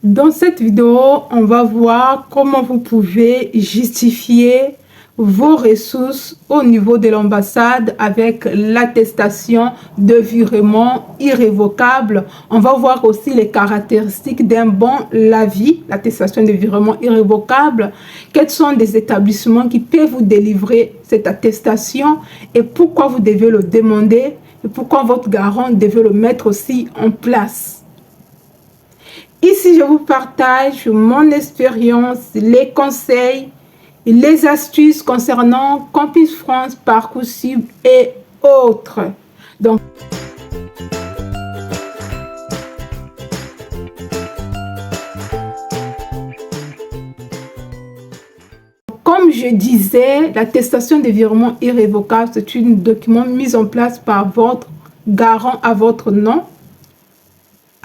Dans cette vidéo, on va voir comment vous pouvez justifier vos ressources au niveau de l'ambassade avec l'attestation de virement irrévocable. On va voir aussi les caractéristiques d'un bon lavis, l'attestation de virement irrévocable. Quels sont les établissements qui peuvent vous délivrer cette attestation et pourquoi vous devez le demander et pourquoi votre garant devait le mettre aussi en place. Ici, je vous partage mon expérience, les conseils, les astuces concernant Campus France, Parcoursup et autres. Donc, comme je disais, l'attestation de virement irrévocable, c'est un document mis en place par votre garant à votre nom,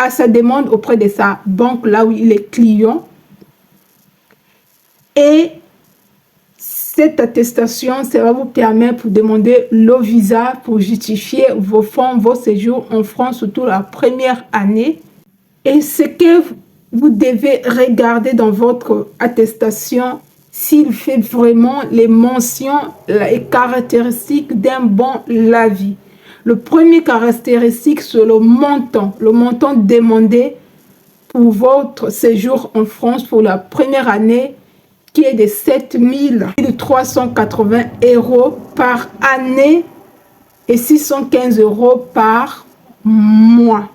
à sa demande auprès de sa banque, là où il est client. Et cette attestation, ça va vous permettre pour demander le visa, pour justifier vos fonds, vos séjours en France, surtout la première année. Et ce que vous devez regarder dans votre attestation, s'il fait vraiment les mentions et caractéristiques d'un bon lavis. Le premier caractéristique, c'est le montant demandé pour votre séjour en France pour la première année, qui est de 7 380 € par année et 615 € par mois.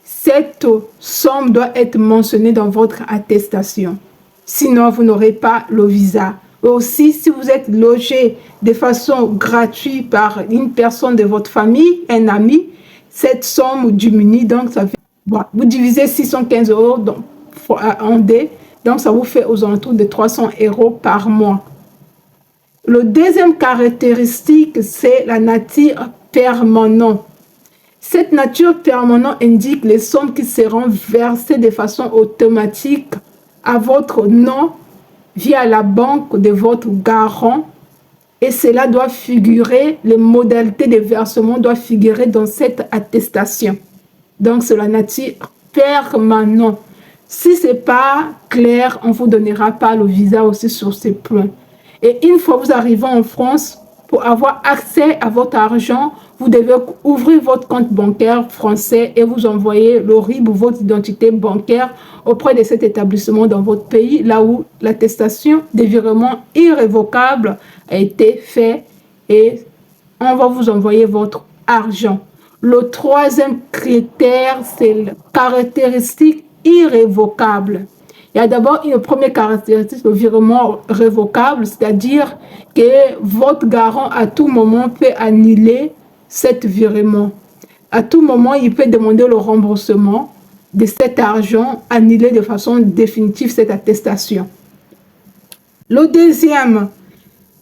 Cette somme doit être mentionnée dans votre attestation. Sinon, vous n'aurez pas le visa. Aussi, si vous êtes logé de façon gratuite par une personne de votre famille, un ami, cette somme diminue. Donc, ça fait, vous divisez 615 € donc, en D. Donc, ça vous fait aux alentours de 300 € par mois. Le deuxième caractéristique, c'est la nature permanente. Cette nature permanente indique les sommes qui seront versées de façon automatique à votre nom via la banque de votre garant. Et cela doit figurer, les modalités de versement doivent figurer dans cette attestation. Donc, c'est la nature permanente. Si ce n'est pas clair, on ne vous donnera pas le visa aussi sur ces points. Et une fois vous arrivez en France, pour avoir accès à votre argent, vous devez ouvrir votre compte bancaire français et vous envoyer le RIB ou votre identité bancaire auprès de cet établissement dans votre pays, là où l'attestation de virement irrévocable a été faite et on va vous envoyer votre argent. Le troisième critère, c'est la caractéristique irrévocable. Il y a d'abord une première caractéristique, le virement révocable, c'est-à-dire que votre garant à tout moment peut annuler cet virement. À tout moment, il peut demander le remboursement de cet argent, annuler de façon définitive cette attestation. Le deuxième,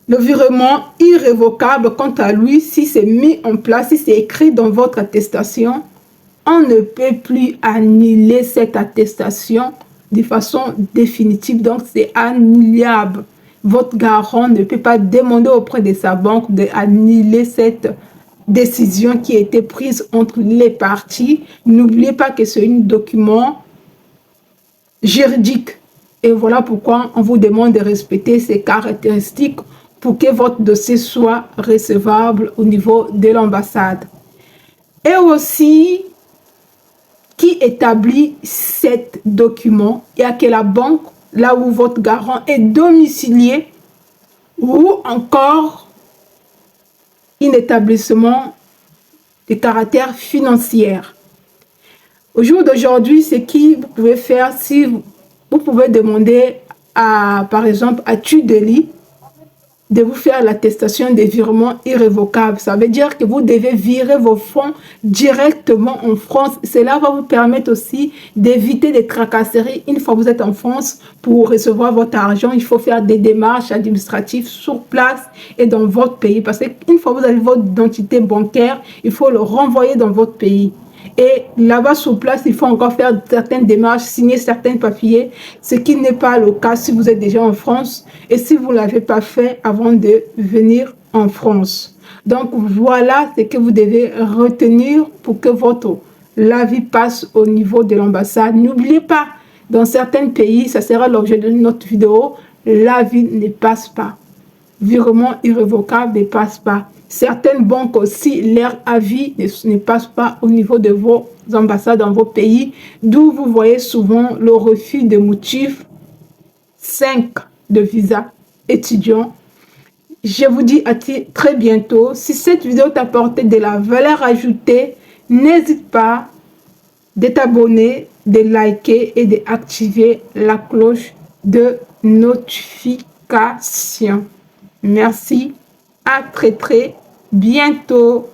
le virement irrévocable, quant à lui, si c'est mis en place, si c'est écrit dans votre attestation, on ne peut plus annuler cette attestation de façon définitive, donc c'est annulable. Votre garant ne peut pas demander auprès de sa banque d'annuler cette décision qui a été prise entre les parties. N'oubliez pas que c'est un document juridique. Et voilà pourquoi on vous demande de respecter ces caractéristiques pour que votre dossier soit recevable au niveau de l'ambassade. Et aussi, qui établit cet document? Il y a que la banque, là où votre garant est domicilié, ou encore un établissement de caractère financier. Au jour d'aujourd'hui, ce que vous pouvez faire, si vous pouvez demander à, par exemple, à Tudeli de vous faire l'attestation des virements irrévocables. Ça veut dire que vous devez virer vos fonds directement en France. Cela va vous permettre aussi d'éviter des tracasseries. Une fois que vous êtes en France, pour recevoir votre argent, il faut faire des démarches administratives sur place et dans votre pays. Parce qu'une fois que vous avez votre identité bancaire, il faut le renvoyer dans votre pays. Et là-bas sur place, il faut encore faire certaines démarches, signer certains papiers, ce qui n'est pas le cas si vous êtes déjà en France et si vous ne l'avez pas fait avant de venir en France. Donc voilà ce que vous devez retenir pour que votre l'avis passe au niveau de l'ambassade. N'oubliez pas Dans certains pays, ça sera l'objet de notre vidéo, l'avis ne passe pas. Virement irrévocable ne passe pas. Certaines banques aussi, leur avis ne passe pas au niveau de vos ambassades dans vos pays, d'où vous voyez souvent le refus de motif 5 de visa étudiant. Je vous dis à très bientôt. Si cette vidéo t'a apporté de la valeur ajoutée, n'hésite pas de t'abonner, de liker et d'activer la cloche de notification. Merci, à très bientôt.